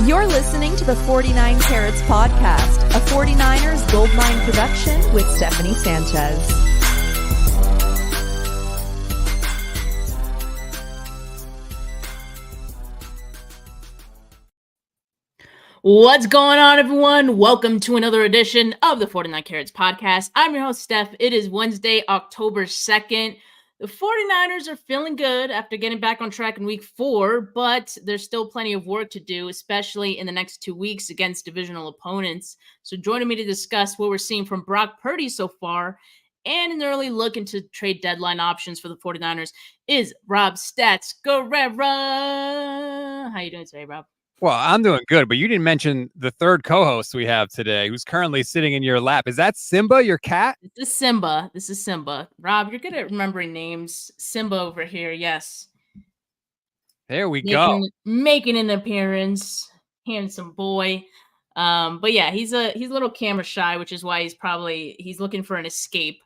You're listening to the 49 Carats Podcast, a 49ers Goldmine production with Stephanie Sanchez. What's going on, everyone? Welcome to another edition of the 49 Carats Podcast. I'm your host, Steph. It is Wednesday, October 2nd. The 49ers are feeling good after getting back on track in week 4, but there's still plenty of work to do, especially in the next 2 weeks against divisional opponents. So joining me to discuss what we're seeing from Brock Purdy so far and an early look into trade deadline options for the 49ers is Rob Stats Guerrera. How you doing today, Rob? Well, I'm doing good, but you didn't mention the third co-host we have today, who's currently sitting in your lap. Is that Simba, your cat? This is Simba. Rob, you're good at remembering names. Simba over here, yes. There we go. Making an appearance. Handsome boy. But yeah, he's a little camera shy, which is why he's looking for an escape.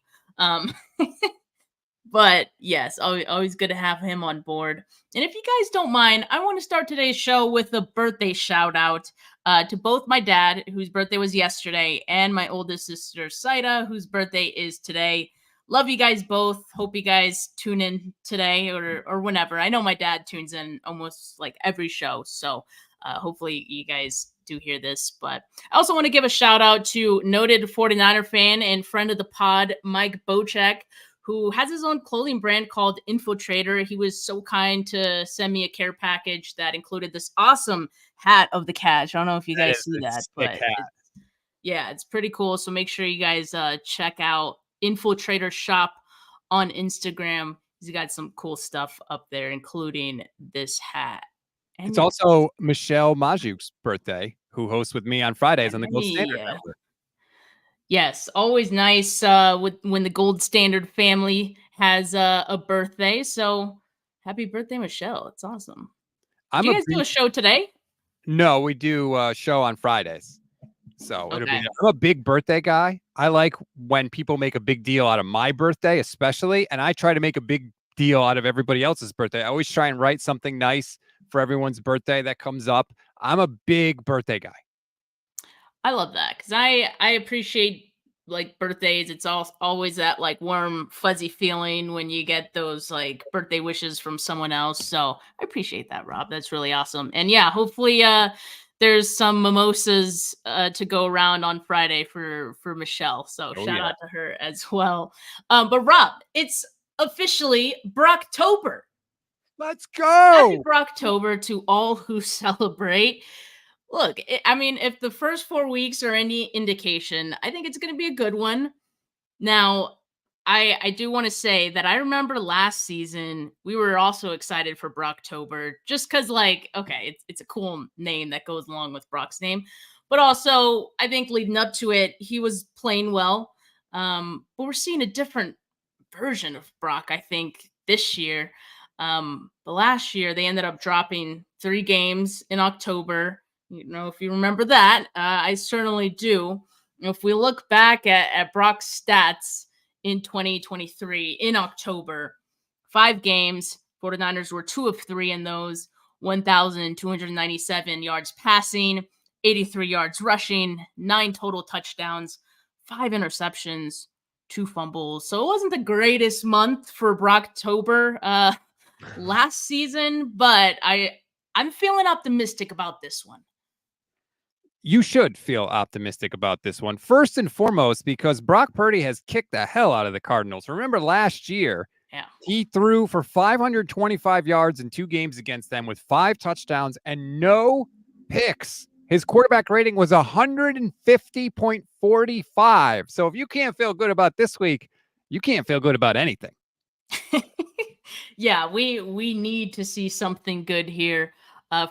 But yes, always good to have him on board. And if you guys don't mind, I want to start today's show with a birthday shout out to both my dad, whose birthday was yesterday, and my oldest sister, Saida, whose birthday is today. Love you guys both. Hope you guys tune in today or whenever. I know my dad tunes in almost like every show, so hopefully you guys do hear this. But I also want to give a shout out to noted 49er fan and friend of the pod, Mike Bocek, who has his own clothing brand called Infiltrator. He was so kind to send me a care package that included this awesome hat of the Cash. I don't know if you guys see that, but it's pretty cool. So make sure you guys check out Infiltrator Shop on Instagram. He's got some cool stuff up there, including this hat. And it's also Michelle Majuk's birthday, who hosts with me on Fridays on the Gold Standard Network. Yes, always nice when the Gold Standard family has a birthday. So happy birthday, Michelle. It's awesome. Do you guys do a show today? No, we do a show on Fridays. So I'm a big birthday guy. I like when people make a big deal out of my birthday, especially, and I try to make a big deal out of everybody else's birthday. I always try and write something nice for everyone's birthday that comes up. I'm a big birthday guy. I love that because I appreciate like birthdays. It's always that like warm, fuzzy feeling when you get those like birthday wishes from someone else. So I appreciate that, Rob. That's really awesome. And yeah, hopefully there's some mimosas to go around on Friday for Michelle. So shout out to her as well. But Rob, it's officially Brocktober. Let's go. Happy Brocktober to all who celebrate. Look, I mean, if the first 4 weeks are any indication, I think it's going to be a good one. Now, I do want to say that I remember last season, we were also excited for Brocktober just because, like, okay, it's a cool name that goes along with Brock's name. But also, I think leading up to it, he was playing well. But we're seeing a different version of Brock, I think, this year. But last year, they ended up dropping 3 games in October. You know, if you remember that, I certainly do. If we look back at Brock's stats in 2023, in October, 5 games, 49ers were 2 of 3 in those, 1,297 yards passing, 83 yards rushing, 9 total touchdowns, 5 interceptions, 2 fumbles. So it wasn't the greatest month for Brocktober last season, but I'm feeling optimistic about this one. You should feel optimistic about this one. First and foremost, because Brock Purdy has kicked the hell out of the Cardinals. Remember last year, he threw for 525 yards in 2 games against them with 5 touchdowns and no picks. His quarterback rating was 150.45. So if you can't feel good about this week, you can't feel good about anything. Yeah, we need to see something good here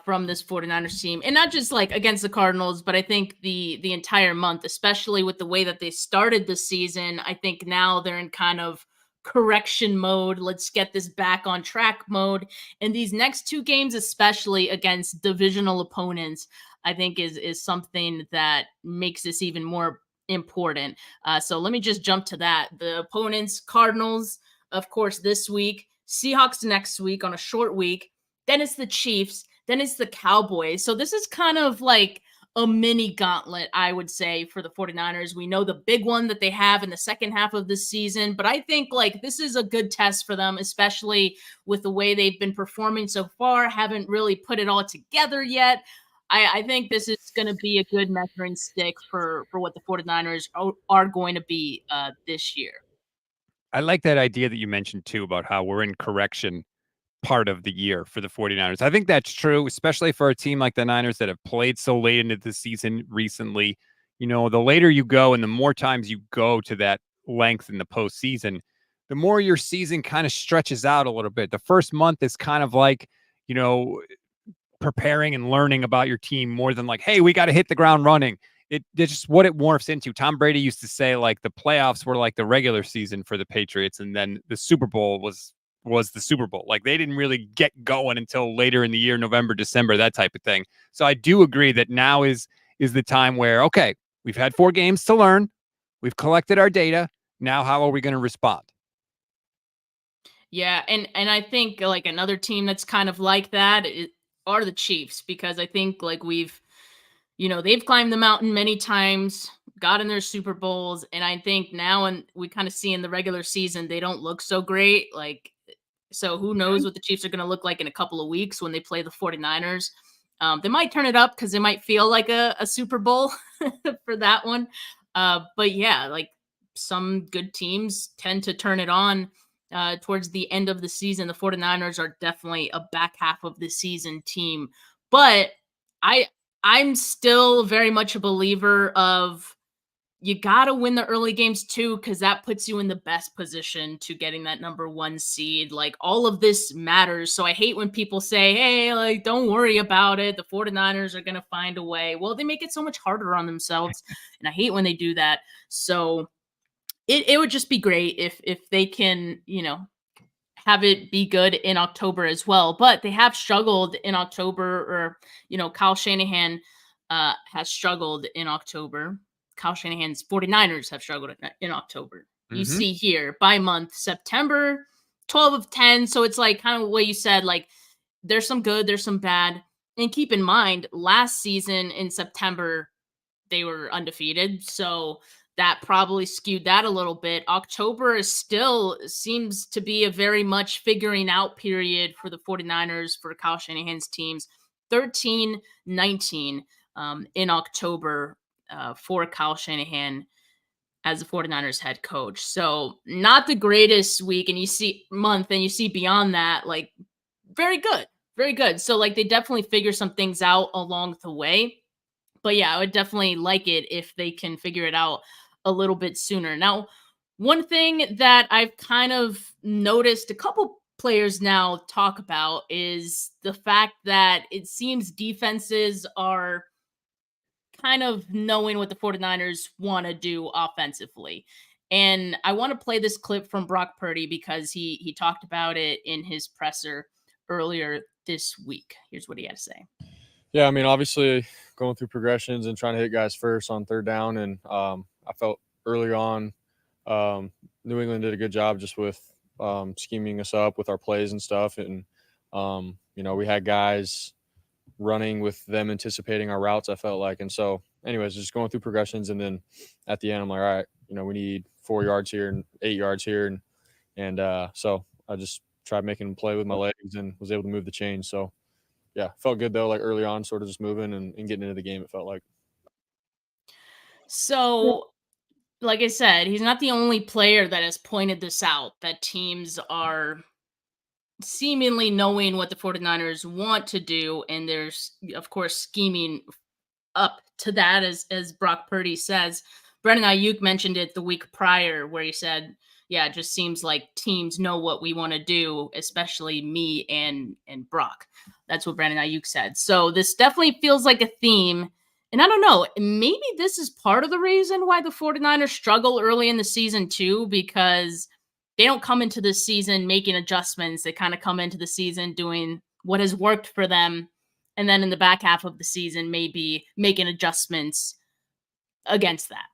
from this 49ers team. And not just like against the Cardinals, but I think the entire month, especially with the way that they started the season. I think now they're in kind of correction mode. Let's get this back on track mode. And these next 2 games, especially against divisional opponents, I think is something that makes this even more important. So let me just jump to that. The opponents, Cardinals, of course, this week, Seahawks next week on a short week, then it's the Chiefs, then it's the Cowboys. So this is kind of like a mini gauntlet, I would say, for the 49ers. We know the big one that they have in the second half of the season, but I think like this is a good test for them, especially with the way they've been performing so far, haven't really put it all together yet. I think this is going to be a good measuring stick for what the 49ers are going to be this year. I like that idea that you mentioned too about how we're in correction part of the year for the 49ers. I think that's true, especially for a team like the Niners that have played so late into the season recently. You know, the later you go and the more times you go to that length in the postseason, the more your season kind of stretches out a little bit. The first month is kind of like, you know, preparing and learning about your team more than like, hey, we got to hit the ground running. It's just what it morphs into. Tom Brady used to say like the playoffs were like the regular season for the Patriots, and then the Super Bowl was the Super Bowl. Like they didn't really get going until later in the year, November, December, that type of thing. So I do agree that now is the time where, okay, we've had 4 games to learn. We've collected our data. Now, how are we going to respond? Yeah, and I think like another team that's kind of like that are the Chiefs, because I think like they've climbed the mountain many times, gotten their Super Bowls, and I think now, and we kind of see in the regular season, they don't look so great. Like, so who knows what the Chiefs are going to look like in a couple of weeks when they play the 49ers. They might turn it up because they might feel like a Super Bowl for that one. But yeah, like some good teams tend to turn it on towards the end of the season. The 49ers are definitely a back half of the season team. But I'm still very much a believer of you got to win the early games too, because that puts you in the best position to getting that number 1 seed. Like all of this matters. So I hate when people say, hey, like, don't worry about it. The 49ers are going to find a way. Well, they make it so much harder on themselves. And I hate when they do that. So it would just be great if they can, have it be good in October as well. But they have struggled in October, or, Kyle Shanahan has struggled in October. Kyle Shanahan's 49ers have struggled in October. You see here by month, September, 12 of 10. So it's like kind of what you said, like there's some good, there's some bad. And keep in mind, last season in September, they were undefeated. So that probably skewed that a little bit. October is still seems to be a very much figuring out period for the 49ers, for Kyle Shanahan's teams. 13-19 in October for Kyle Shanahan as the 49ers head coach. So not the greatest week, and you see month, and you see beyond that, like very good, very good. So like they definitely figure some things out along the way. But yeah, I would definitely like it if they can figure it out a little bit sooner. Now, one thing that I've kind of noticed a couple players now talk about is the fact that it seems defenses are kind of knowing what the 49ers want to do offensively. And I want to play this clip from Brock Purdy because he talked about it in his presser earlier this week. Here's what he had to say. Yeah, I mean, obviously going through progressions and trying to hit guys first on third down. And I felt early on New England did a good job just with scheming us up with our plays and stuff. And, we had guys running with them anticipating our routes, I felt like. And so anyways, just going through progressions. And then at the end, I'm like, all right, we need 4 yards here and 8 yards here. And so I just tried making them play with my legs and was able to move the chains. So, yeah, felt good though, like early on, sort of just moving and getting into the game, it felt like. So, like I said, he's not the only player that has pointed this out, that teams are seemingly knowing what the 49ers want to do, and there's, of course, scheming up to that, as Brock Purdy says. Brandon Ayuk mentioned it the week prior where he said, yeah, it just seems like teams know what we want to do, especially me and Brock. That's what Brandon Ayuk said. So this definitely feels like a theme. And I don't know, maybe this is part of the reason why the 49ers struggle early in the season too, because they don't come into the season making adjustments. They kind of come into the season doing what has worked for them. And then in the back half of the season, maybe making adjustments against that.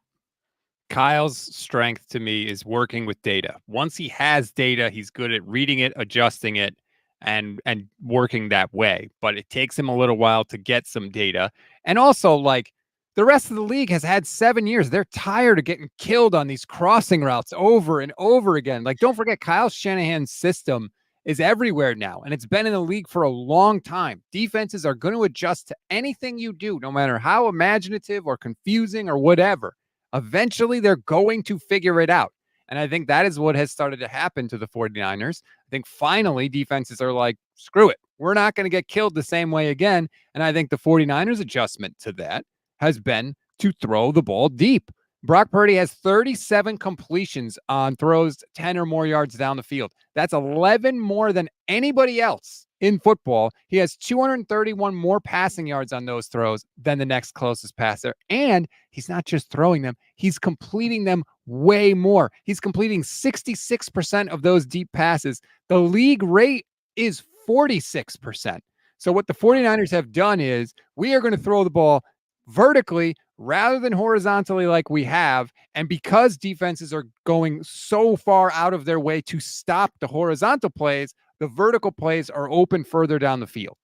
Kyle's strength to me is working with data. Once he has data, he's good at reading it, adjusting it, and working that way. But it takes him a little while to get some data. And also, like, the rest of the league has had 7 years. They're tired of getting killed on these crossing routes over and over again. Like, don't forget, Kyle Shanahan's system is everywhere now, and it's been in the league for a long time. Defenses are going to adjust to anything you do, no matter how imaginative or confusing or whatever. Eventually, they're going to figure it out. And I think that is what has started to happen to the 49ers. I think finally defenses are like, screw it. We're not going to get killed the same way again. And I think the 49ers adjustment to that has been to throw the ball deep. Brock Purdy has 37 completions on throws 10 or more yards down the field. That's 11 more than anybody else in football. He has 231 more passing yards on those throws than the next closest passer. And he's not just throwing them, he's completing them way more. He's completing 66% of those deep passes. The league rate is 46%. So what the 49ers have done is we are going to throw the ball vertically rather than horizontally like we have. And because defenses are going so far out of their way to stop the horizontal plays, the vertical plays are open further down the field.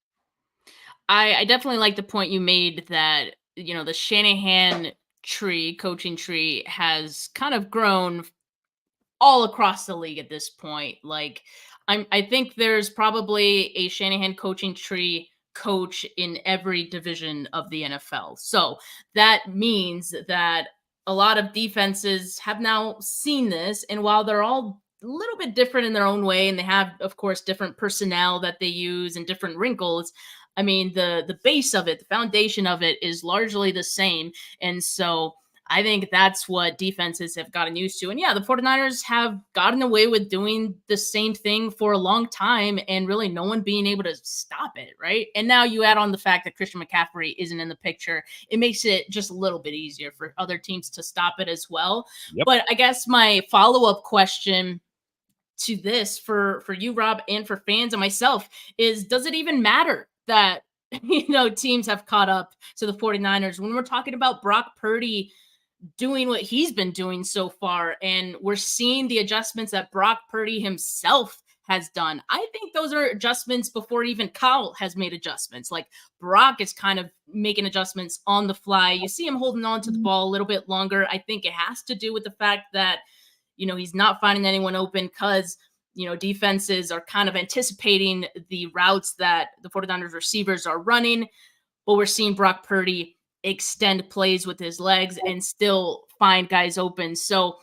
I definitely like the point you made that, you know, the Shanahan coaching tree has kind of grown all across the league at this point. Like, I think there's probably a Shanahan coaching tree coach in every division of the NFL. So that means that a lot of defenses have now seen this. And while they're all a little bit different in their own way, and they have, of course, different personnel that they use and different wrinkles, I mean, the base of it, the foundation of it is largely the same. And so I think that's what defenses have gotten used to. And yeah, the 49ers have gotten away with doing the same thing for a long time and really no one being able to stop it, right? And now you add on the fact that Christian McCaffrey isn't in the picture. It makes it just a little bit easier for other teams to stop it as well. Yep. But I guess my follow-up question to this for you, Rob, and for fans and myself is, does it even matter that, you know, teams have caught up to the 49ers when we're talking about Brock Purdy doing what he's been doing so far, and we're seeing the adjustments that Brock Purdy himself has done? I think those are adjustments before even Kyle has made adjustments. Like, Brock is kind of making adjustments on the fly. You see him holding on to the ball a little bit longer. I think it has to do with the fact that, you know, he's not finding anyone open because, you know, defenses are kind of anticipating the routes that the 49ers receivers are running, but we're seeing Brock Purdy extend plays with his legs and still find guys open. So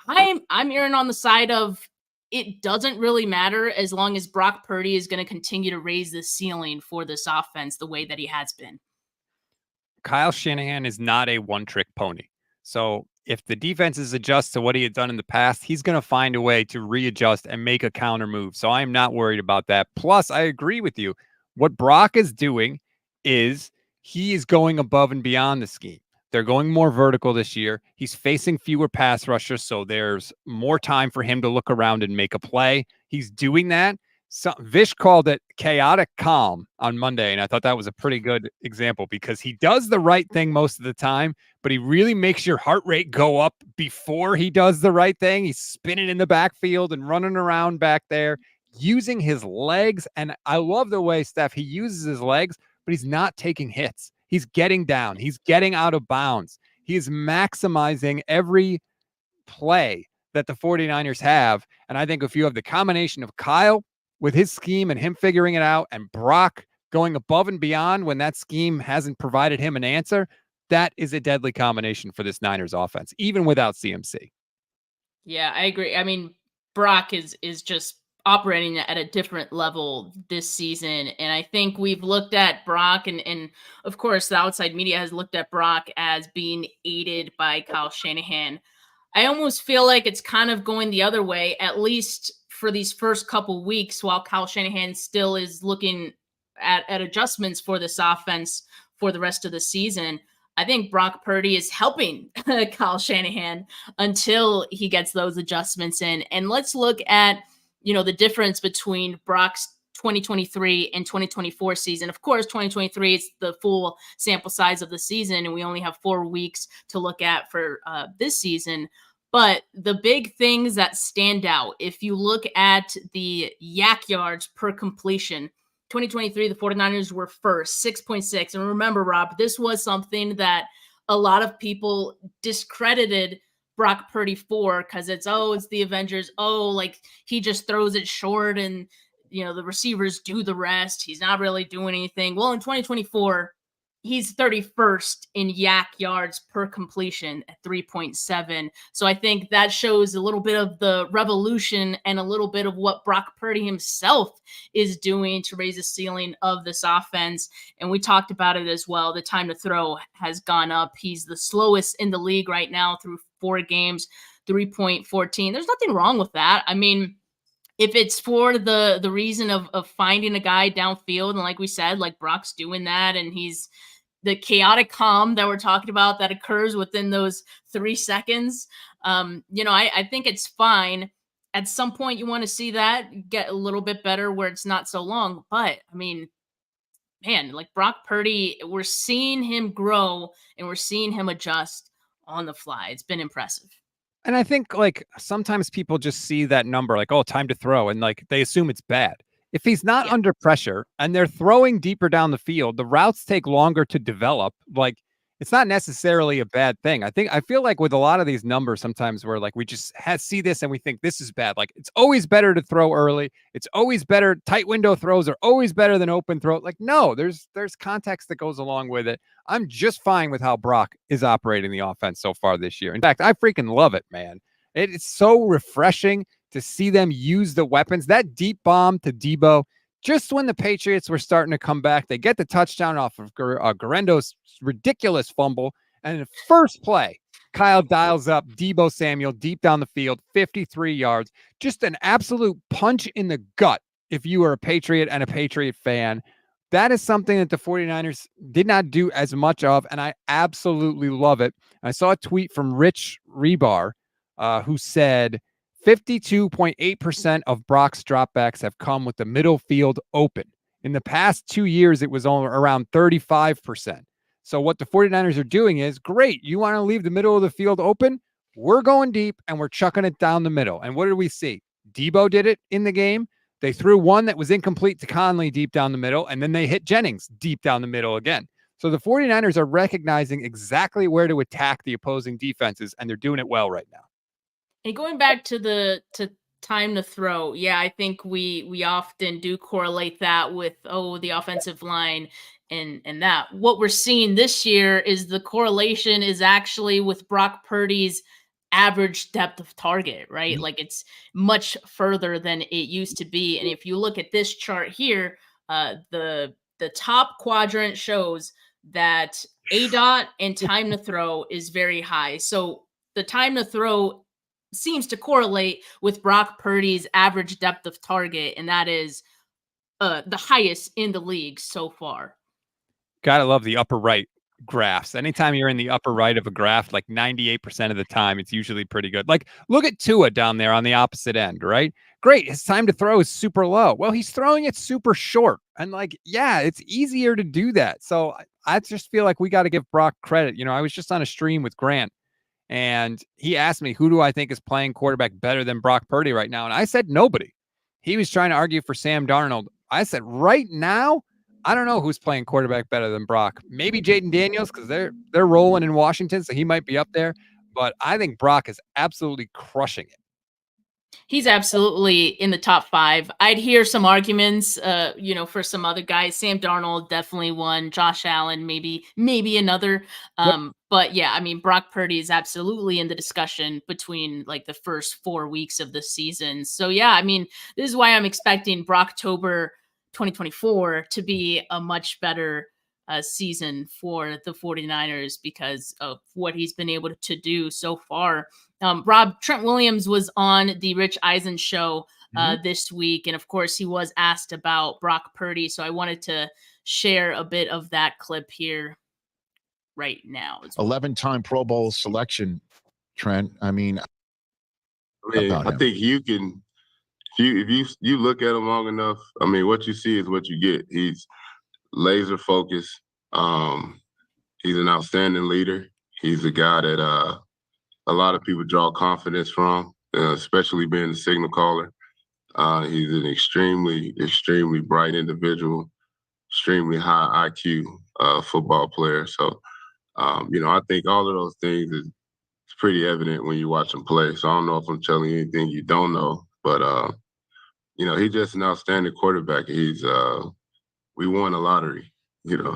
I'm erring on the side of it doesn't really matter as long as Brock Purdy is going to continue to raise the ceiling for this offense the way that he has been. Kyle Shanahan is not a one-trick pony. So if the defenses adjust to what he had done in the past, he's going to find a way to readjust and make a counter move. So I'm not worried about that. Plus, I agree with you. What Brock is doing is he is going above and beyond the scheme. They're going more vertical this year. He's facing fewer pass rushers, so there's more time for him to look around and make a play. He's doing that. So Vish called it chaotic calm on Monday, and I thought that was a pretty good example because he does the right thing most of the time, but he really makes your heart rate go up before he does the right thing. He's spinning in the backfield and running around back there, using his legs. And I love the way, Steph, he uses his legs, but he's not taking hits. He's getting down. He's getting out of bounds. He's maximizing every play that the 49ers have. And I think if you have the combination of Kyle with his scheme and him figuring it out, and Brock going above and beyond when that scheme hasn't provided him an answer, that is a deadly combination for this Niners offense, even without CMC. Yeah, I agree. I mean, Brock is just operating at a different level this season. And I think we've looked at Brock and of course the outside media has looked at Brock as being aided by Kyle Shanahan. I almost feel like it's kind of going the other way, at least for these first couple weeks, while Kyle Shanahan still is looking at adjustments for this offense for the rest of the season. I think Brock Purdy is helping Kyle Shanahan until he gets those adjustments in. And let's look at, you know, the difference between Brock's 2023 and 2024 season. Of course, 2023 is the full sample size of the season, and we only have 4 weeks to look at for this season. But the big things that stand out, if you look at the yak yards per completion, 2023, the 49ers were first, 6.6. And remember, Rob, this was something that a lot of people discredited Brock Purdy for, because it's the Avengers. Like he just throws it short and, the receivers do the rest. He's not really doing anything. Well, in 2024, he's 31st in yak yards per completion at 3.7. So I think that shows a little bit of the revolution and a little bit of what Brock Purdy himself is doing to raise the ceiling of this offense. And we talked about it as well. The time to throw has gone up. He's the slowest in the league right now through 4 games, 3.14. There's nothing wrong with that. I mean, if it's for the reason of finding a guy downfield, and like we said, like Brock's doing that, and he's the chaotic calm that we're talking about that occurs within those 3 seconds. I think it's fine. At some point, you want to see that get a little bit better where it's not so long. But I mean, man, like Brock Purdy, we're seeing him grow and we're seeing him adjust on the fly. It's been impressive. And I think like sometimes people just see that number like, oh, time to throw, and like they assume it's bad. If he's not under pressure and they're throwing deeper down the field, the routes take longer to develop. Like it's not necessarily a bad thing. I feel like with a lot of these numbers, sometimes we're like, we just see this and we think this is bad. Like it's always better to throw early. It's always better. Tight window throws are always better than open throw. Like, no, there's context that goes along with it. I'm just fine with how Brock is operating the offense so far this year. In fact, I freaking love it, man. It's so refreshing to see them use the weapons. That deep bomb to Debo, just when the Patriots were starting to come back, they get the touchdown off of Garendo's ridiculous fumble. And in the first play, Kyle dials up Debo Samuel deep down the field, 53 yards. Just an absolute punch in the gut if you are a Patriot and a Patriot fan. That is something that the 49ers did not do as much of, and I absolutely love it. I saw a tweet from Rich Rebar who said 52.8% of Brock's dropbacks have come with the middle field open. In the past 2 years, it was only around 35%. So what the 49ers are doing is, great, you want to leave the middle of the field open? We're going deep, and we're chucking it down the middle. And what did we see? Debo did it in the game. They threw one that was incomplete to Conley deep down the middle, and then they hit Jennings deep down the middle again. So the 49ers are recognizing exactly where to attack the opposing defenses, and they're doing it well right now. And going back to time to throw, yeah, I think we often do correlate that with the offensive line and that. What we're seeing this year is the correlation is actually with Brock Purdy's average depth of target, right? Like it's much further than it used to be. And if you look at this chart here, the top quadrant shows that ADOT and time to throw is very high. So the time to throw seems to correlate with Brock Purdy's average depth of target, and that is the highest in the league so far. Gotta love the upper right graphs. Anytime you're in the upper right of a graph, like 98% of the time, it's usually pretty good. Like, look at Tua down there on the opposite end, right? Great. His time to throw is super low. Well, he's throwing it super short. And like, yeah, it's easier to do that. So I just feel like we got to give Brock credit. I was just on a stream with Grant, and he asked me, who do I think is playing quarterback better than Brock Purdy right now? And I said, nobody. He was trying to argue for Sam Darnold. I said, right now, I don't know who's playing quarterback better than Brock. Maybe Jaden Daniels, because they're rolling in Washington, so he might be up there. But I think Brock is absolutely crushing it. He's absolutely in the top 5. I'd hear some arguments, for some other guys. Sam Darnold, definitely one. Josh Allen, maybe another. But yeah, I mean, Brock Purdy is absolutely in the discussion between like the first 4 weeks of the season. So yeah, I mean, this is why I'm expecting Brocktober 2024 to be a much better season for the 49ers because of what he's been able to do so far. Rob, Trent Williams was on the Rich Eisen show this week. And of course, he was asked about Brock Purdy. So I wanted to share a bit of that clip here right now. 11-time Pro Bowl selection, Trent. I think you can, if you look at him long enough, I mean, what you see is what you get. He's laser focused. He's an outstanding leader. He's a guy that a lot of people draw confidence from, especially being the signal caller. He's an extremely, extremely bright individual, extremely high IQ football player. So, I think all of those things is pretty evident when you watch him play. So I don't know if I'm telling you anything you don't know, but he's just an outstanding quarterback. We won a lottery,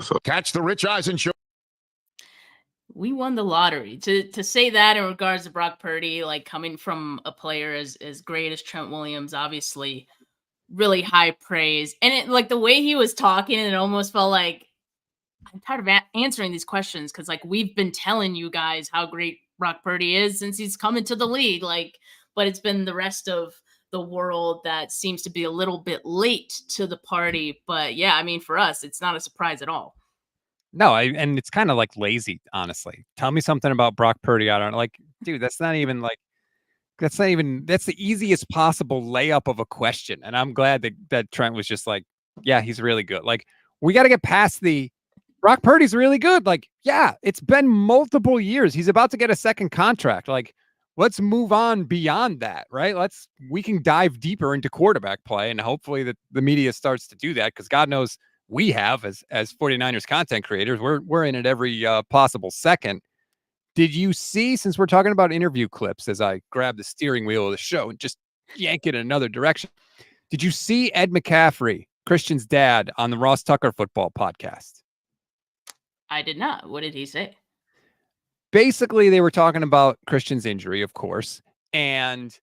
so. Catch the Rich Eisen show. We won the lottery. To say that in regards to Brock Purdy, like coming from a player as great as Trent Williams, obviously really high praise. And it, like the way he was talking, it almost felt like I'm tired of answering these questions because like we've been telling you guys how great Brock Purdy is since he's come into the league. But it's been the rest of the world that seems to be a little bit late to the party. But yeah, I mean, for us, it's not a surprise at all. No, and it's kind of like lazy, honestly. Tell me something about Brock Purdy. I don't like, dude, that's the easiest possible layup of a question. And I'm glad that Trent was just like, yeah, he's really good. Like, we got to get past Brock Purdy's really good. Like, yeah, it's been multiple years. He's about to get a second contract. Like, let's move on beyond that, right? We can dive deeper into quarterback play, and hopefully the media starts to do that, because God knows we have as 49ers content creators, we're in it every possible second. Did you see, since we're talking about interview clips, as I grab the steering wheel of the show and just yank it in another direction, did you see Ed McCaffrey, Christian's dad, on the Ross Tucker football podcast? I did not. What did he say? Basically, they were talking about Christian's injury, of course. And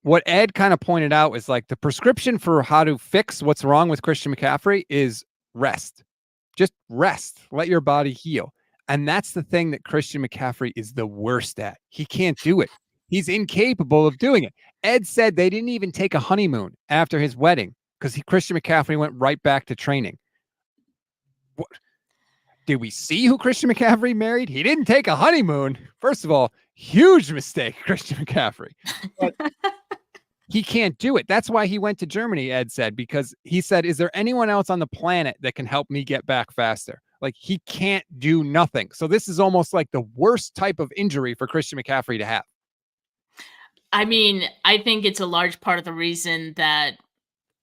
what Ed kind of pointed out is like the prescription for how to fix what's wrong with Christian McCaffrey is rest. Just rest. Let your body heal. And that's the thing that Christian McCaffrey is the worst at. He can't do it. He's incapable of doing it. Ed said they didn't even take a honeymoon after his wedding because Christian McCaffrey went right back to training. What? Did we see who Christian McCaffrey married? He didn't take a honeymoon. First of all, huge mistake, Christian McCaffrey. But he can't do it. That's why he went to Germany, Ed said, because he said, is there anyone else on the planet that can help me get back faster? Like, he can't do nothing. So this is almost like the worst type of injury for Christian McCaffrey to have. I mean, I think it's a large part of the reason that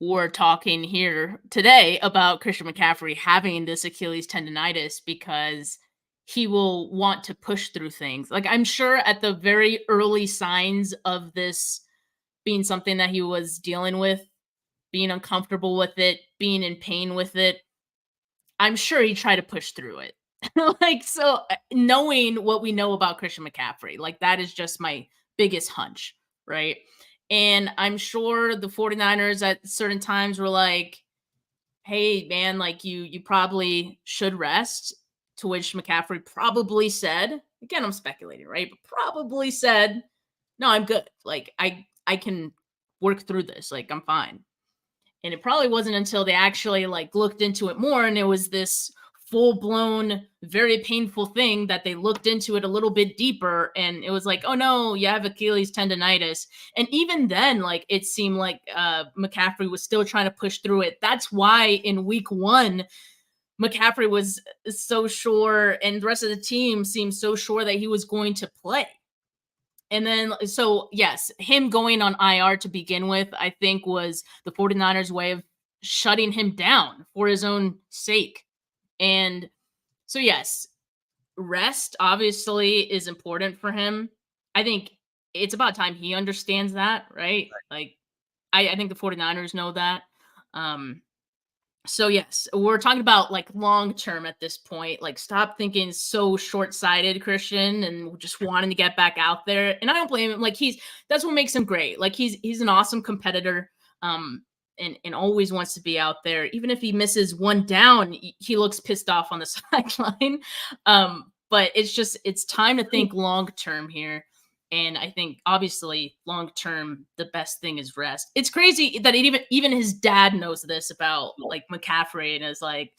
we're talking here today about Christian McCaffrey having this Achilles tendonitis, because he will want to push through things. Like, I'm sure at the very early signs of this being something that he was dealing with, being uncomfortable with it, being in pain with it, I'm sure he tried to push through it. So knowing what we know about Christian McCaffrey, like, that is just my biggest hunch, right? And I'm sure the 49ers at certain times were like, hey, man, like, you probably should rest, to which McCaffrey probably said, again, I'm speculating, right? But probably said, no, I'm good. Like, I can work through this. Like, I'm fine. And it probably wasn't until they actually like looked into it more, and it was this full-blown, very painful thing, that they looked into it a little bit deeper, and it was like, oh no, you have Achilles tendonitis. And even then, like, it seemed like McCaffrey was still trying to push through it. That's why in week 1, McCaffrey was so sure, and the rest of the team seemed so sure that he was going to play. And then, so yes, him going on IR to begin with, I think, was the 49ers' way of shutting him down for his own sake. And so, yes, rest obviously is important for him. I think it's about time he understands that, right? Like, I think the 49ers know that. So yes, we're talking about like long-term at this point. Like, stop thinking so short-sighted, Christian, and just wanting to get back out there. And I don't blame him. Like, that's what makes him great. Like, he's an awesome competitor. And always wants to be out there. Even if he misses one down, he looks pissed off on the sideline. But it's time to think long-term here. And I think, obviously, long-term, the best thing is rest. It's crazy that even his dad knows this about, like, McCaffrey, and is like,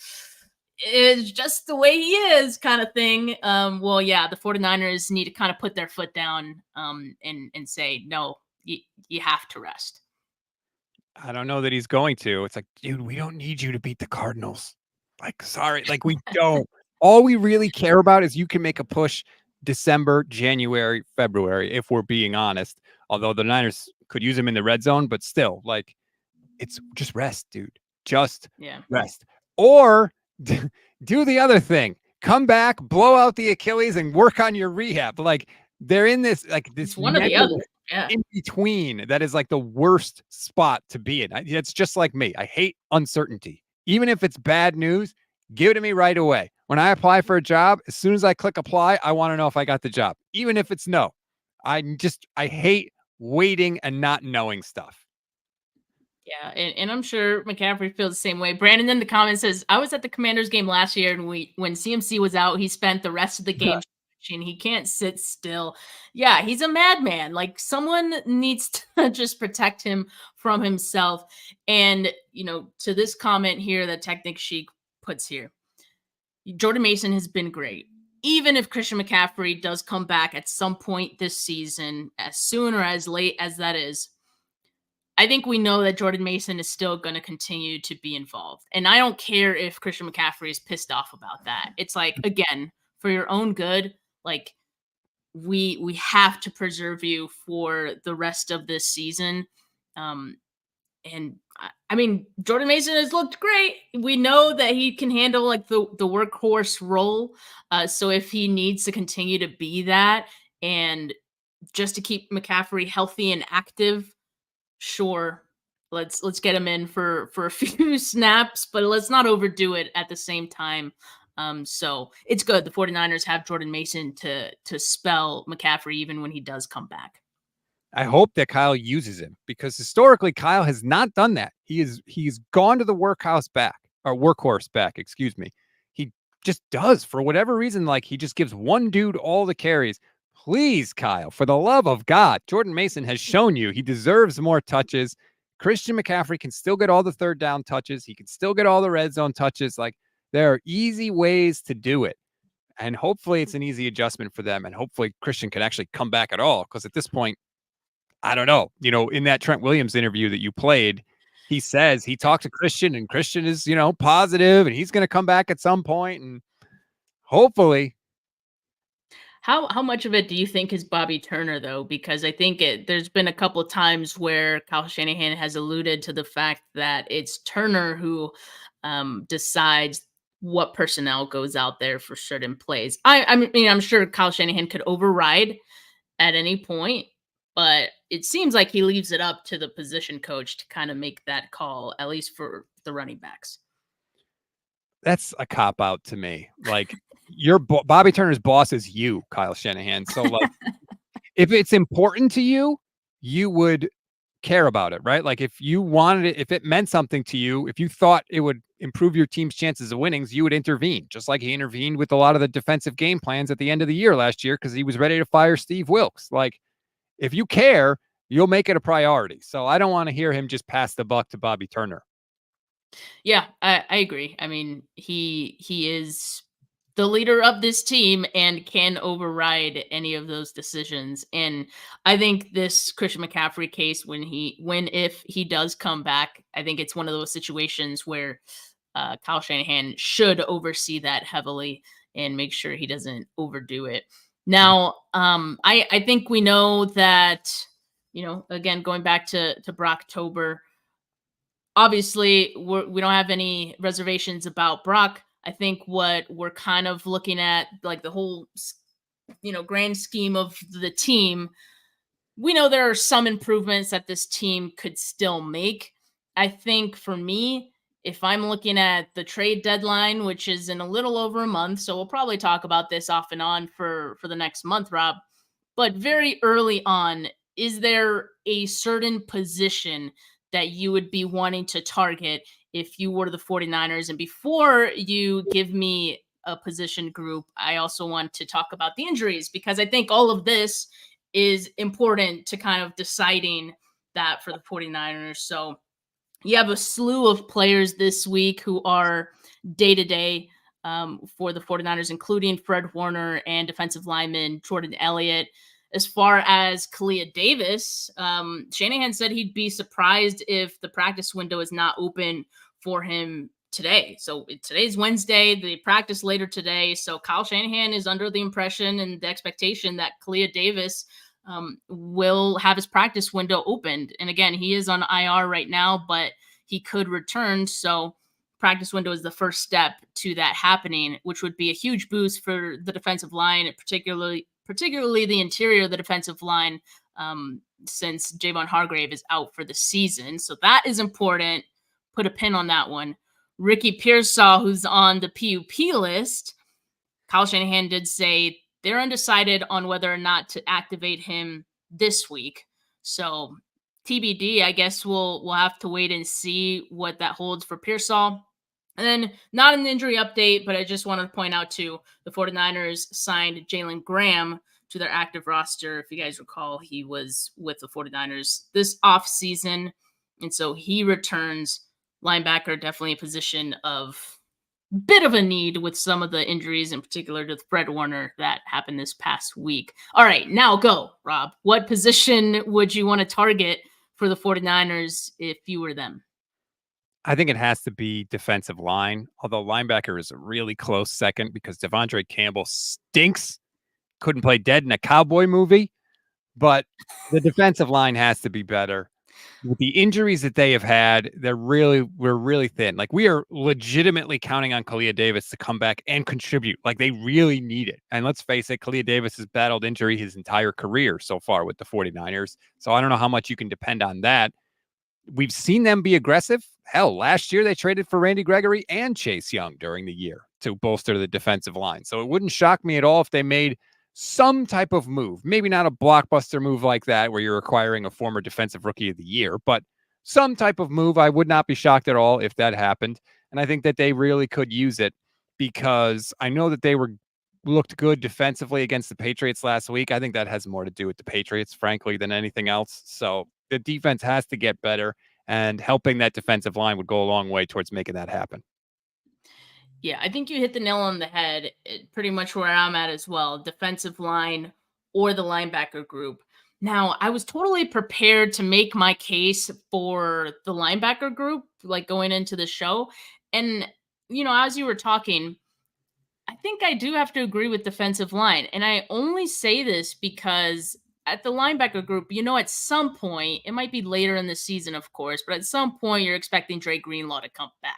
it's just the way he is, kind of thing. Well, yeah, the 49ers need to kind of put their foot down and say, no, you have to rest. I don't know that he's going to. It's like, dude, we don't need you to beat the Cardinals. Like, sorry, like, we don't. All we really care about is you can make a push December, January, February, if we're being honest. Although the Niners could use him in the red zone, but still, like, it's just rest, dude. Just rest. Or do the other thing. Come back, blow out the Achilles, and work on your rehab. Like, they're in this, like, this it's one or the other. Yeah. In between. That is like the worst spot to be in. It's just like me. I hate uncertainty. Even if it's bad news, give it to me right away. When I apply for a job, as soon as I click apply, I want to know if I got the job, even if it's no. I hate waiting and not knowing stuff. Yeah, and I'm sure McCaffrey feels the same way. Brandon in the comments says, I was at the Commanders game last year, and when CMC was out, he spent the rest of the game stretching. He can't sit still. Yeah, he's a madman. Like, someone needs to just protect him from himself. And, to this comment here that Technic Chic puts here, Jordan Mason has been great. Even if Christian McCaffrey does come back at some point this season, as soon or as late as that is, I think we know that Jordan Mason is still going to continue to be involved. And I don't care if Christian McCaffrey is pissed off about that. It's like, again, for your own good, like, we have to preserve you for the rest of this season. And I mean, Jordan Mason has looked great. We know that he can handle, like, the workhorse role. So if he needs to continue to be that, and just to keep McCaffrey healthy and active, sure, let's get him in for a few snaps, but let's not overdo it at the same time. So it's good. The 49ers have Jordan Mason to spell McCaffrey even when he does come back. I hope that Kyle uses him, because historically Kyle has not done that. He's gone to the workhorse back, excuse me. He just does, for whatever reason, like, he just gives one dude all the carries. Please, Kyle, for the love of God, Jordan Mason has shown you he deserves more touches. Christian McCaffrey can still get all the third down touches. He can still get all the red zone touches. Like, there are easy ways to do it. And hopefully it's an easy adjustment for them. And hopefully Christian can actually come back at all. Because at this point, I don't know. In that Trent Williams interview that you played, he says he talked to Christian, and Christian is, positive, and he's going to come back at some point. And hopefully. How much of it do you think is Bobby Turner, though? Because I think there's been a couple of times where Kyle Shanahan has alluded to the fact that it's Turner who decides what personnel goes out there for certain plays. I mean, I'm sure Kyle Shanahan could override at any point, but it seems like he leaves it up to the position coach to kind of make that call, at least for the running backs. That's a cop-out to me. Like, Bobby Turner's boss is you, Kyle Shanahan. So, like, if it's important to you, you would care about it, right? Like, if you wanted it, if it meant something to you, if you thought it would improve your team's chances of winnings, you would intervene, just like he intervened with a lot of the defensive game plans at the end of the year last year, because he was ready to fire Steve Wilkes. Like, if you care, you'll make it a priority. So I don't want to hear him just pass the buck to Bobby Turner. Yeah, I agree. I mean, he is the leader of this team and can override any of those decisions. And I think this Christian McCaffrey case, if he does come back, I think it's one of those situations where Kyle Shanahan should oversee that heavily and make sure he doesn't overdo it. Now, I think we know that, again, going back to Brocktober, obviously we don't have any reservations about Brock. I think what we're kind of looking at, like, the whole, grand scheme of the team, we know there are some improvements that this team could still make. I think for me, if I'm looking at the trade deadline, which is in a little over a month, so we'll probably talk about this off and on for the next month, Rob, but very early on, is there a certain position that you would be wanting to target if you were the 49ers? And before you give me a position group, I also want to talk about the injuries, because I think all of this is important to kind of deciding that for the 49ers. So you have a slew of players this week who are day-to-day for the 49ers, including Fred Warner and defensive lineman Jordan Elliott. As far as Kalia Davis, Shanahan said he'd be surprised if the practice window is not open for him today. So today's Wednesday. They practice later today. So Kyle Shanahan is under the impression and the expectation that Kalia Davis will have his practice window opened. And again, he is on IR right now, but he could return. So practice window is the first step to that happening, which would be a huge boost for the defensive line, particularly the interior of the defensive line, since Javon Hargrave is out for the season. So that is important. Put a pin on that one. Ricky Pearsall, who's on the PUP list, Kyle Shanahan did say they're undecided on whether or not to activate him this week. So TBD, I guess we'll have to wait and see what that holds for Pearsall. And then not an injury update, but I just wanted to point out too, the 49ers signed Jalen Graham to their active roster. If you guys recall, he was with the 49ers this offseason. And so he returns. Linebacker, definitely a position of bit of a need with some of the injuries, in particular to Fred Warner that happened this past week. All right, now go, Rob. What position would you want to target for the 49ers if you were them? I think it has to be defensive line, although linebacker is a really close second because Devondre Campbell stinks. Couldn't play dead in a cowboy movie, but the defensive line has to be better. With the injuries that they have had, we're really thin. Like, we are legitimately counting on Kalia Davis to come back and contribute. Like, they really need it. And let's face it, Kalia Davis has battled injury his entire career so far with the 49ers. So I don't know how much you can depend on that. We've seen them be aggressive. Hell, last year they traded for Randy Gregory and Chase Young during the year to bolster the defensive line. So it wouldn't shock me at all if they made some type of move, maybe not a blockbuster move like that where you're acquiring a former defensive rookie of the year, but some type of move. I would not be shocked at all if that happened. And I think that they really could use it because I know that they looked good defensively against the Patriots last week. I think that has more to do with the Patriots, frankly, than anything else. So the defense has to get better, and helping that defensive line would go a long way towards making that happen. Yeah, I think you hit the nail on the head. Pretty much where I'm at as well. Defensive line or the linebacker group. Now, I was totally prepared to make my case for the linebacker group, like going into the show. And, as you were talking, I think I do have to agree with defensive line. And I only say this because at the linebacker group, at some point, it might be later in the season, of course, but at some point you're expecting Dre Greenlaw to come back.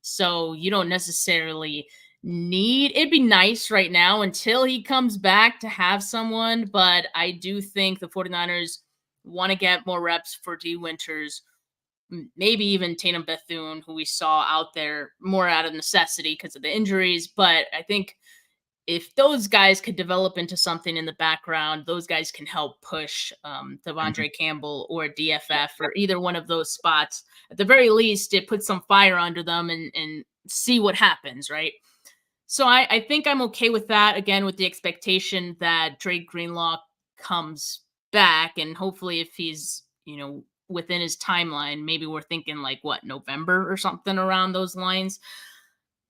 So you don't necessarily need, it'd be nice right now until he comes back to have someone, but I do think the 49ers want to get more reps for D Winters, maybe even Tatum Bethune, who we saw out there more out of necessity because of the injuries. But I think if those guys could develop into something in the background, those guys can help push Devondre Campbell or DFF or either one of those spots. At the very least, it puts some fire under them and see what happens, right? So I think I'm okay with that, again, with the expectation that Dre Greenlaw comes back. And hopefully if he's, within his timeline, maybe we're thinking like, November or something around those lines.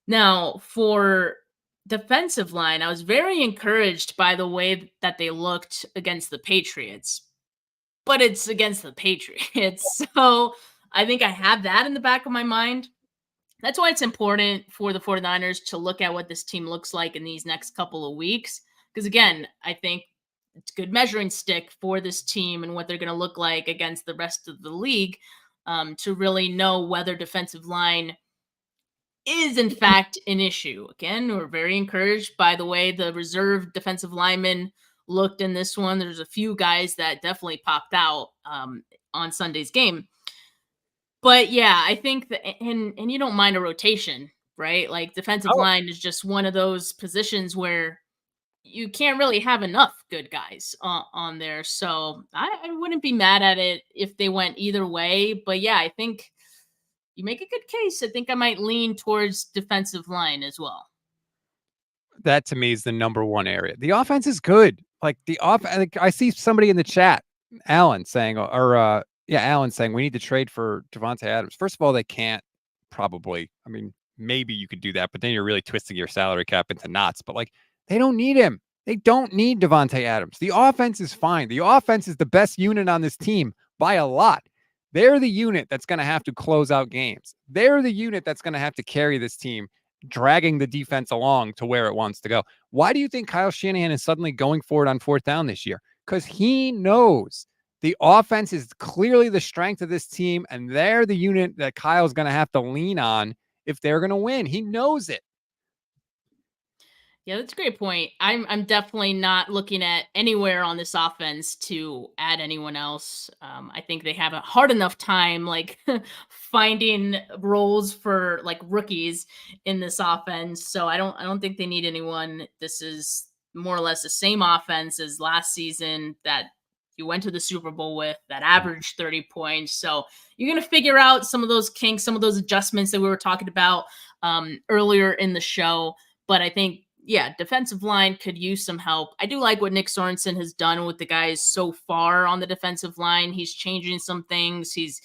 Now, for defensive line, I was very encouraged by the way that they looked against the Patriots, but it's against the Patriots. So I think I have that in the back of my mind. That's why it's important for the 49ers to look at what this team looks like in these next couple of weeks. Because again, I think it's a good measuring stick for this team and what they're going to look like against the rest of the league, to really know whether defensive line is in fact an issue. Again, we're very encouraged by the way the reserve defensive linemen looked in this one. There's a few guys that definitely popped out on Sunday's game. But yeah, I think that, and you don't mind a rotation, right? Like defensive line is just one of those positions where you can't really have enough good guys on there. So I wouldn't be mad at it if they went either way. But yeah, I think you make a good case. I think I might lean towards defensive line as well. That to me is the number one area. The offense is good. Like I see somebody in the chat, Alan saying, Alan saying we need to trade for Davante Adams. First of all, they can't probably. I mean, maybe you could do that, but then you're really twisting your salary cap into knots. But like, they don't need him. They don't need Davante Adams. The offense is fine. The offense is the best unit on this team by a lot. They're the unit that's going to have to close out games. They're the unit that's going to have to carry this team, dragging the defense along to where it wants to go. Why do you think Kyle Shanahan is suddenly going for it on 4th down this year? Because he knows the offense is clearly the strength of this team, and they're the unit that Kyle's going to have to lean on if they're going to win. He knows it. Yeah, that's a great point. I'm definitely not looking at anywhere on this offense to add anyone else. I think they have a hard enough time like finding roles for like rookies in this offense. So I don't think they need anyone. This is more or less the same offense as last season that you went to the Super Bowl with, that averaged 30 points. So you're going to figure out some of those kinks, some of those adjustments that we were talking about earlier in the show. But I think, yeah, defensive line could use some help. I do like what Nick Sorensen has done with the guys so far on the defensive line. He's changing some things. He's,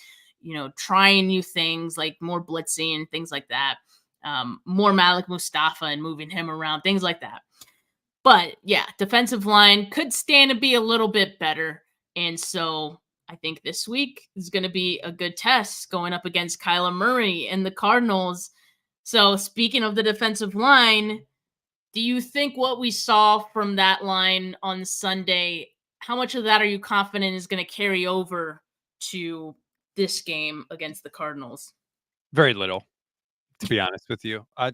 trying new things like more blitzing, things like that. More Malik Mustafa and moving him around, things like that. But yeah, defensive line could stand to be a little bit better. And so I think this week is going to be a good test going up against Kyler Murray and the Cardinals. So speaking of the defensive line, do you think what we saw from that line on Sunday, how much of that are you confident is going to carry over to this game against the Cardinals? Very little, to be honest with you. I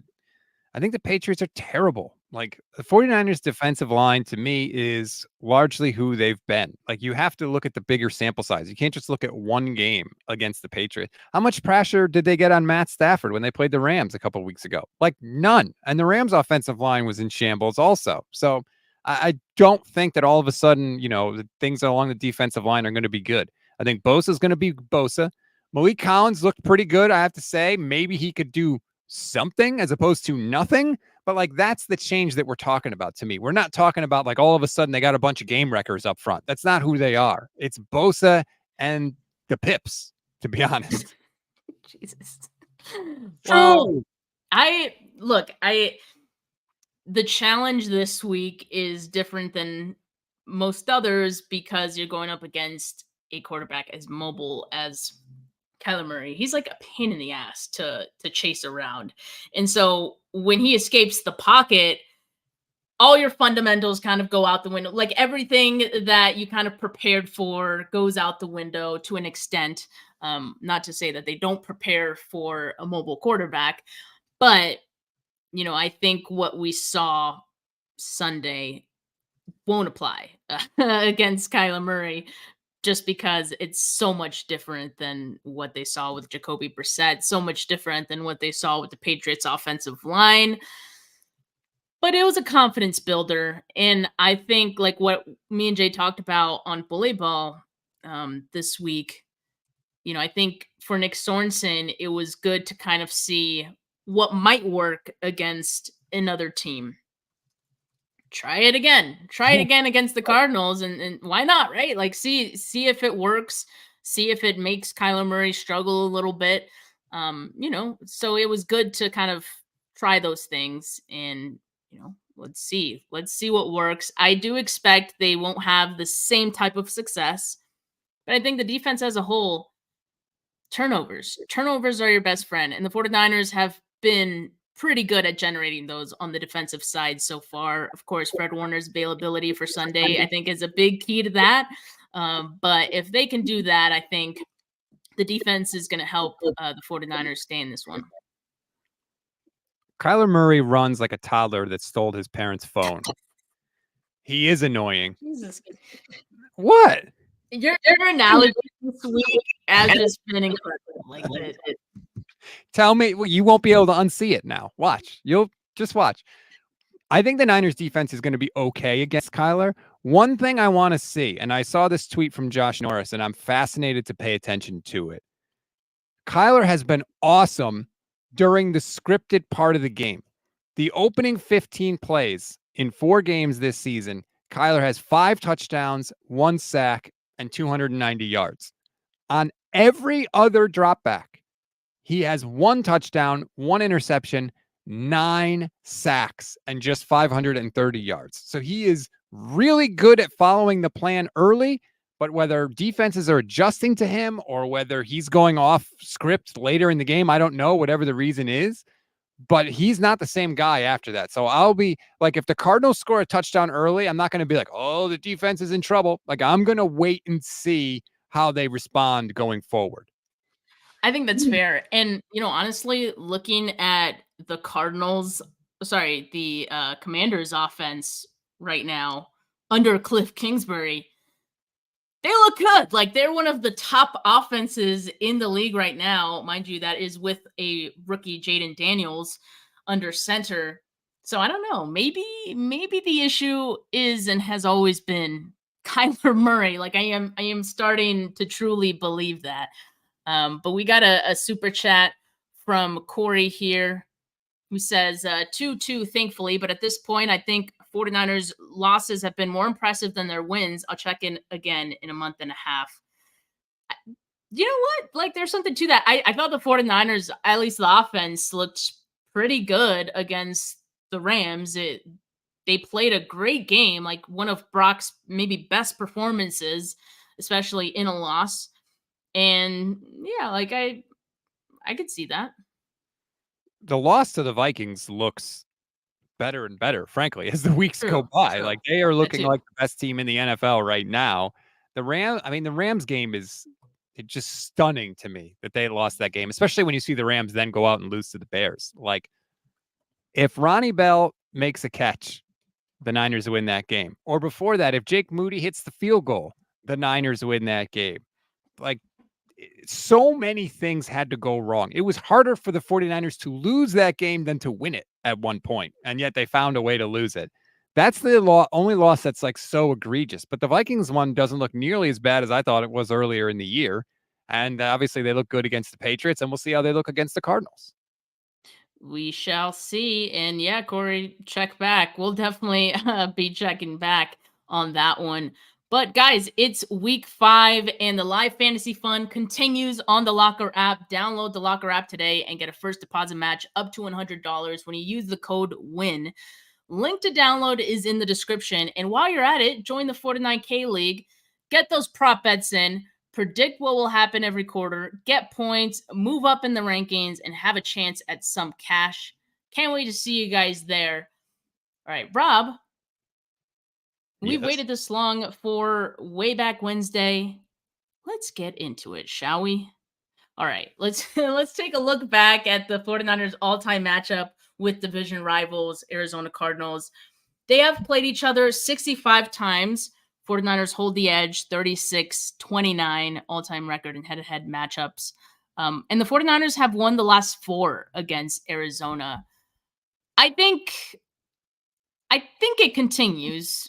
think the Patriots are terrible. Like, the 49ers defensive line to me is largely who they've been. Like, you have to look at the bigger sample size. You can't just look at one game against the Patriots. How much pressure did they get on Matt Stafford when they played the Rams a couple of weeks ago? Like, none. And the Rams offensive line was in shambles also. So I don't think that all of a sudden, the things along the defensive line are going to be good. I think Bosa is going to be Bosa. Malik Collins looked pretty good, I have to say. Maybe he could do something as opposed to nothing. But like, that's the change that we're talking about to me. We're not talking about like all of a sudden they got a bunch of game wreckers up front. That's not who they are. It's Bosa and the Pips, to be honest. Jesus. Well, the challenge this week is different than most others because you're going up against a quarterback as mobile as Kyler Murray. He's like a pain in the ass to chase around. And so when he escapes the pocket, all your fundamentals kind of go out the window. Like, everything that you kind of prepared for goes out the window to an extent. Not to say that they don't prepare for a mobile quarterback, but I think what we saw Sunday won't apply against Kyler Murray, just because it's so much different than what they saw with Jacoby Brissett, so much different than what they saw with the Patriots offensive line. But it was a confidence builder. And I think like what me and Jay talked about on Bully Ball this week, I think for Nick Sorensen, it was good to kind of see what might work against another team. Try it again against the Cardinals, and why not, right? Like, see if it works, see if it makes Kyler Murray struggle a little bit. So it was good to kind of try those things, and let's see what works. I do expect they won't have the same type of success, but I think the defense as a whole, turnovers are your best friend, and the 49ers have been pretty good at generating those on the defensive side so far. Of course, Fred Warner's availability for Sunday, I think, is a big key to that. But if they can do that, I think the defense is going to help the 49ers stay in this one. Kyler Murray runs like a toddler that stole his parents' phone. He is annoying. Jesus. What? Your analogy this week has just been incredible. Like it. Tell me, well, you won't be able to unsee it now. Watch. You'll just watch. I think the Niners defense is going to be okay against Kyler. One thing I want to see, and I saw this tweet from Josh Norris, and I'm fascinated to pay attention to it. Kyler has been awesome during the scripted part of the game. The opening 15 plays in 4 games this season, Kyler has 5 touchdowns, 1 sack, and 290 yards. On every other dropback, he has 1 touchdown, 1 interception, 9 sacks, and just 530 yards. So he is really good at following the plan early, But whether defenses are adjusting to him or whether he's going off script later in the game, I don't know, whatever the reason is. But he's not the same guy after that. So I'll be like, if the Cardinals score a touchdown early, I'm not going to be like, oh, the defense is in trouble. Like, I'm going to wait and see how they respond going forward. I think that's fair. And, honestly, looking at the Commanders offense right now under Cliff Kingsbury, they look good. Like, they're one of the top offenses in the league right now. Mind you, that is with a rookie Jaden Daniels under center. So I don't know. Maybe the issue is and has always been Kyler Murray. Like, I am starting to truly believe that. But we got a super chat from Corey here who says 2-2, thankfully. But at this point, I think 49ers losses have been more impressive than their wins. I'll check in again in a month and a half. You know what? Like, there's something to that. I thought the 49ers, at least the offense, looked pretty good against the Rams. They played a great game, like one of Brock's maybe best performances, especially in a loss. And yeah, like I could see that. The loss to the Vikings looks better and better, frankly, as the weeks go by. Like, they are looking like the best team in the NFL right now. The Rams game is just stunning to me that they lost that game, especially when you see the Rams then go out and lose to the Bears. Like, if Ronnie Bell makes a catch, the Niners win that game. Or before that, if Jake Moody hits the field goal, the Niners win that game. Like, so many things had to go wrong. It was harder for the 49ers to lose that game than to win it at one point, and yet they found a way to lose it. That's the only loss that's like so egregious. But the Vikings one doesn't look nearly as bad as I thought it was earlier in the year. And obviously they look good against the Patriots, and we'll see how they look against the Cardinals. We shall see. And yeah, Corey, check back. We'll definitely be checking back on that one. But guys, it's week 5 and the live fantasy fun continues on the Locker app. Download the Locker app today and get a first deposit match up to $100 when you use the code WIN. Link to download is in the description. And while you're at it, join the 49K League. Get those prop bets in. Predict what will happen every quarter. Get points. Move up in the rankings and have a chance at some cash. Can't wait to see you guys there. All right, Rob. We've waited this long for way back Wednesday. Let's get into it, shall we? All right, let's take a look back at the 49ers all-time matchup with division rivals Arizona Cardinals. They have played each other 65 times. 49ers hold the edge, 36-29 all-time record in head-to-head matchups. And the 49ers have won the last 4 against Arizona. I think it continues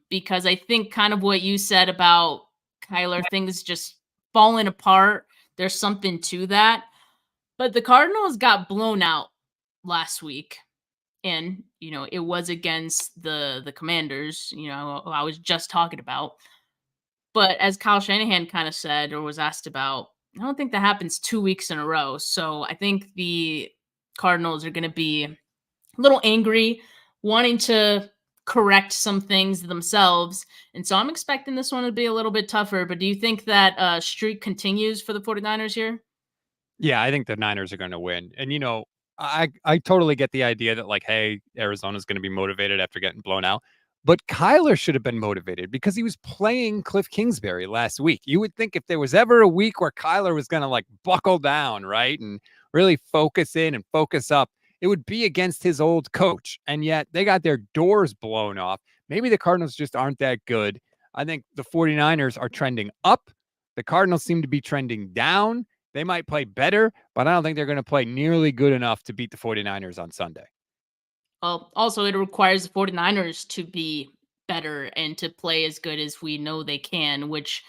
because I think kind of what you said about Kyler, things just falling apart. There's something to that. But the Cardinals got blown out last week. And, it was against the Commanders, I was just talking about. But as Kyle Shanahan kind of said or was asked about, I don't think that happens 2 weeks in a row. So I think the Cardinals are going to be a little angry, wanting to correct some things themselves. And so I'm expecting this one to be a little bit tougher. But do you think that streak continues for the 49ers here? Yeah, I think the Niners are going to win. And, I totally get the idea that, like, hey, Arizona's going to be motivated after getting blown out. But Kyler should have been motivated because he was playing Cliff Kingsbury last week. You would think if there was ever a week where Kyler was going to, like, buckle down, right, and really focus in and focus up, it would be against his old coach. And yet they got their doors blown off. Maybe the Cardinals just aren't that good. I think the 49ers are trending up. The Cardinals seem to be trending down. They might play better, but I don't think they're going to play nearly good enough to beat the 49ers on Sunday. Well, also it requires the 49ers to be better and to play as good as we know they can, which,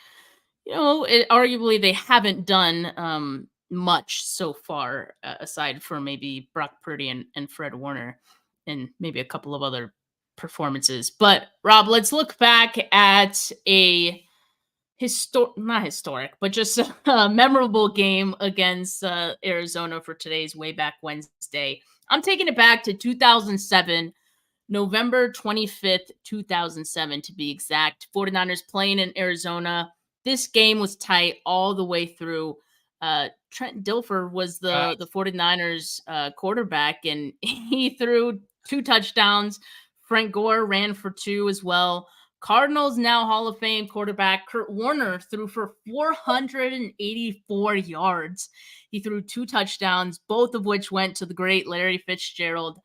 arguably they haven't done much so far, aside from maybe Brock Purdy and Fred Warner and maybe a couple of other performances. But Rob, let's look back at a not historic, but just a memorable game against Arizona for today's way back Wednesday. I'm taking it back to 2007, November 25th, 2007 to be exact. 49ers playing in Arizona. this game was tight all the way through. Trent Dilfer was the 49ers quarterback, and he threw 2 touchdowns. Frank Gore ran for 2 as well. Cardinals now Hall of Fame quarterback Kurt Warner threw for 484 yards. He threw 2 touchdowns, both of which went to the great Larry Fitzgerald.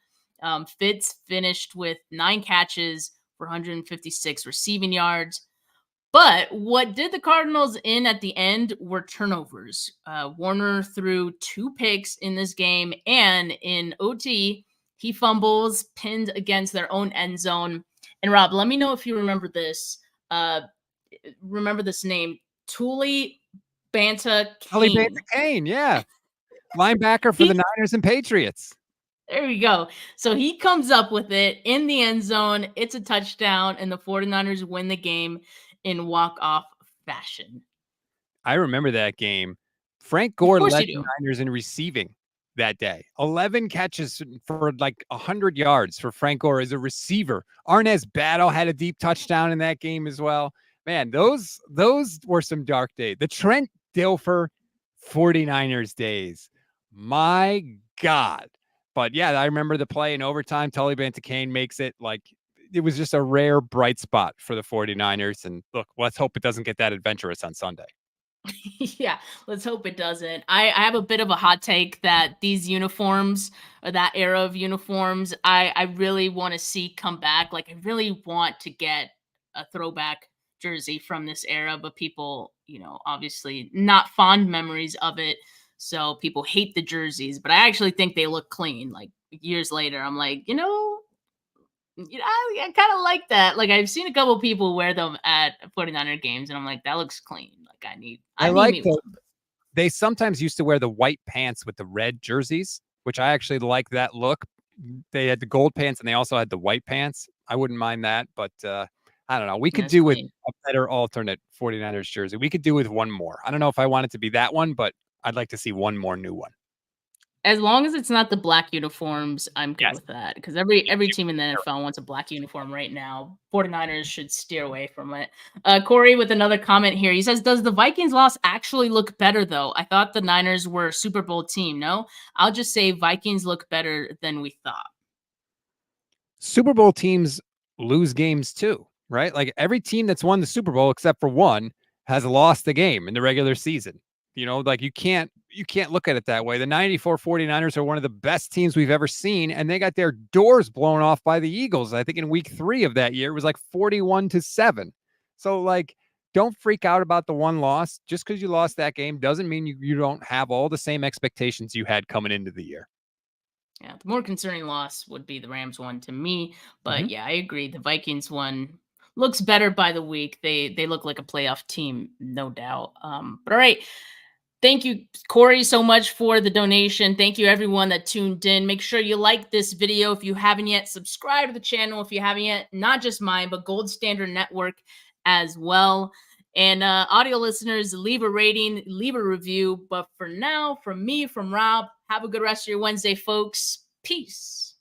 Fitz finished with 9 catches for 156 receiving yards. But what did the Cardinals in at the end were turnovers. Warner threw 2 picks in this game, and in OT, he fumbles pinned against their own end zone. And Rob, let me know if you remember this. Remember this name, Tuli Banta Kane. Tuli Banta Kane, yeah. Linebacker for the Niners and Patriots. There you go. So he comes up with it in the end zone. It's a touchdown, and the 49ers win the game in walk-off fashion. I remember that game. Frank Gore led the Niners in receiving that day. 11 catches for like 100 yards for Frank Gore as a receiver. Arnaz Battle had a deep touchdown in that game as well. Man, those were some dark days. The Trent Dilfer 49ers days. My God. But yeah, I remember the play in overtime. Tuli Banta Kane makes it like it was just a rare bright spot for the 49ers. And look, let's hope it doesn't get that adventurous on Sunday. Yeah, let's hope it doesn't. I have a bit of a hot take that these uniforms, or that era of uniforms, I really want to see come back. Like, I really want to get a throwback jersey from this era, but people, obviously not fond memories of it. So people hate the jerseys, but I actually think they look clean. Like, years later, I'm like, I kind of like that. Like, I've seen a couple people wear them at 49er games, and I'm like, that looks clean. Like, I like them. They sometimes used to wear the white pants with the red jerseys, which I actually like that look. They had the gold pants, and they also had the white pants. I wouldn't mind that, but I don't know. We could do with a better alternate 49ers jersey. We could do with one more. I don't know if I want it to be that one, but I'd like to see one more new one. As long as it's not the black uniforms, I'm good with that. Because every team in the NFL wants a black uniform right now. 49ers should steer away from it. Corey with another comment here. He says, does the Vikings loss actually look better, though? I thought the Niners were a Super Bowl team. No, I'll just say Vikings look better than we thought. Super Bowl teams lose games too, right? Like every team that's won the Super Bowl, except for one, has lost the game in the regular season. Like you can't look at it that way. The 94 49ers are one of the best teams we've ever seen, and they got their doors blown off by the Eagles. I think in week 3 of that year, it was like 41-7. So like, don't freak out about the one loss. Just because you lost that game doesn't mean you don't have all the same expectations you had coming into the year. Yeah, the more concerning loss would be the Rams one to me. But yeah, I agree. The Vikings one looks better by the week. They look like a playoff team, no doubt. But all right. Thank you, Corey, so much for the donation. Thank you, everyone that tuned in. Make sure you like this video if you haven't yet. Subscribe to the channel if you haven't yet. Not just mine, but Gold Standard Network as well. And audio listeners, leave a rating, leave a review. But for now, from me, from Rob, have a good rest of your Wednesday, folks. Peace.